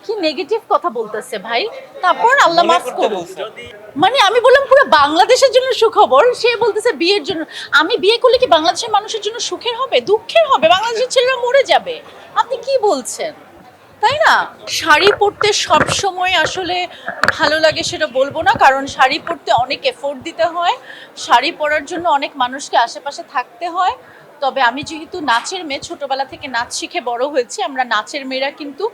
কি নেগেটিভ কথা বলতেছে ভাই, তারপর আল্লাহ মাফ করুন। মানে আমি বললাম পুরো বাংলাদেশের জন্য সুখবর, সে বলতেছে বিয়ের জন্য। আমি বিয়ে করলে কি বাংলাদেশের মানুষের জন্য সুখের হবে, দুঃখের হবে? বাংলাদেশের ছেলেরা মরে যাবে। আপনি কি বলছেন, তাই না? শাড়ি পরতে সব সময় আসলে ভালো লাগে সেটা বলবো না, কারণ শাড়ি পরতে অনেক এফোর্ট দিতে হয়, শাড়ি পরার জন্য অনেক মানুষকে আশেপাশে থাকতে হয়। তবে আমি যেহেতু নাচের মেয়ে, ছোটবেলা থেকে নাচ শিখে বড় হয়েছি, আমরা নাচের মেয়েরা কিন্তু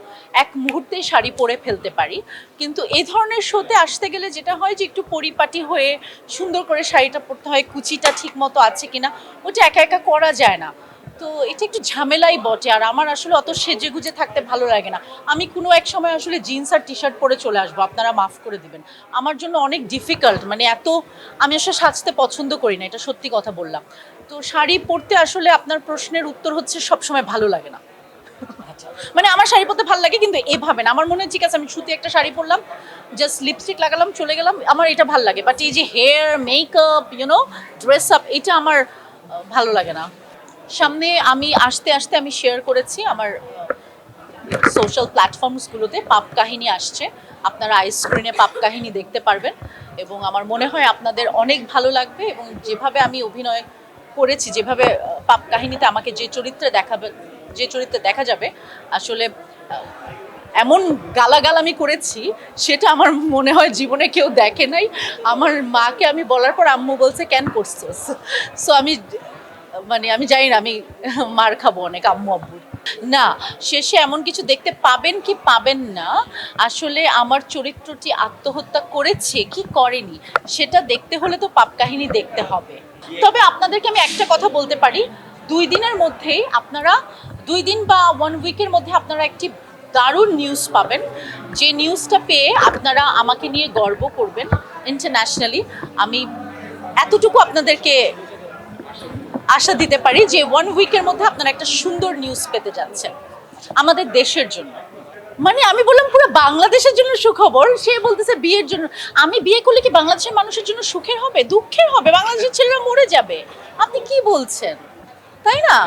এক মুহূর্তেই শাড়ি পরে ফেলতে পারি। কিন্তু এই ধরনের শোতে আসতে গেলে যেটা হয় যে একটু পরিপাটি হয়ে সুন্দর করে শাড়িটা পরতে হয়, কুচিটা ঠিক মতো আছে কিনা ওটা একা একা করা যায় না। তো এটা একটু ঝামেলাই বটে, আর আমার আসলে অত সেজে গুজে থাকতে ভালো লাগে না। আমি কোনো এক সময় আসলে জিন্স আর টি শার্ট পরে চলে আসবো, আপনারা মাফ করে দিবেন। আমার জন্য অনেক ডিফিকাল্ট, মানে এত আমি আসলে সাজতে পছন্দ করি না, এটা সত্যি কথা বললাম। তো শাড়ি পরতে আসলে আপনার প্রশ্নের উত্তর হচ্ছে সবসময় ভালো লাগে না। মানে আমার শাড়ি পরতে ভালো লাগে, কিন্তু এভাবে না। আমার মনে হয় ঠিক আছে আমি সুতি একটা শাড়ি পরলাম, জাস্ট লিপস্টিক লাগালাম, চলে গেলাম, আমার এটা ভালো লাগে। বাট এই যে হেয়ার মেকআপ ড্রেস আপ, এটা আমার ভালো লাগে না। সামনে আমি আস্তে আস্তে আমি শেয়ার করেছি আমার সোশ্যাল প্ল্যাটফর্মসগুলোতে, পাপ কাহিনী আসছে, আপনারা আইস্ক্রিনে পাপ কাহিনী দেখতে পারবেন। এবং আমার মনে হয় আপনাদের অনেক ভালো লাগবে। এবং যেভাবে আমি অভিনয় করেছি, যেভাবে পাপ কাহিনীতে আমাকে যে চরিত্রে দেখাবে, যে চরিত্রে দেখা যাবে, আসলে এমন গালাগাল আমি করেছি সেটা আমার মনে হয় জীবনে কেউ দেখে নাই। আমার মাকে আমি বলার পর আম্মু বলছে কেন করছিস। সো আমি মানে আমি জানি না, আমি মার খাবো অনেক আম্মু আব্বুর। না, শেষে এমন কিছু দেখতে পাবেন কি পাবেন না, আসলে আমার চরিত্রটি আত্মহত্যা করেছে কি করেনি সেটা দেখতে হলে তো পাপ কাহিনী দেখতে হবে। তবে আপনাদেরকে আমি একটা কথা বলতে পারি, 2 দিনের মধ্যেই আপনারা, 2 দিন বা 1 উইকের মধ্যে আপনারা একটি দারুণ নিউজ পাবেন, যে নিউজটা পেয়ে আপনারা আমাকে নিয়ে গর্ব করবেন ইন্টারন্যাশনালি। আমি এতটুকু আপনাদেরকে আশা দিতে পারি যে 1 উইকের মধ্যে আপনারা একটা সুন্দর নিউজ পেতে যাচ্ছেন আমাদের দেশের জন্য। মানে আমি বললাম পুরো বাংলাদেশের জন্য সুখবর, সে বলতেছে বিয়ের জন্য। আমি বিয়ে করলে কি বাংলাদেশের মানুষের জন্য সুখের হবে, দুঃখের হবে? বাংলাদেশের ছেলেরা মরে যাবে। আপনি কি বলছেন, তাই না?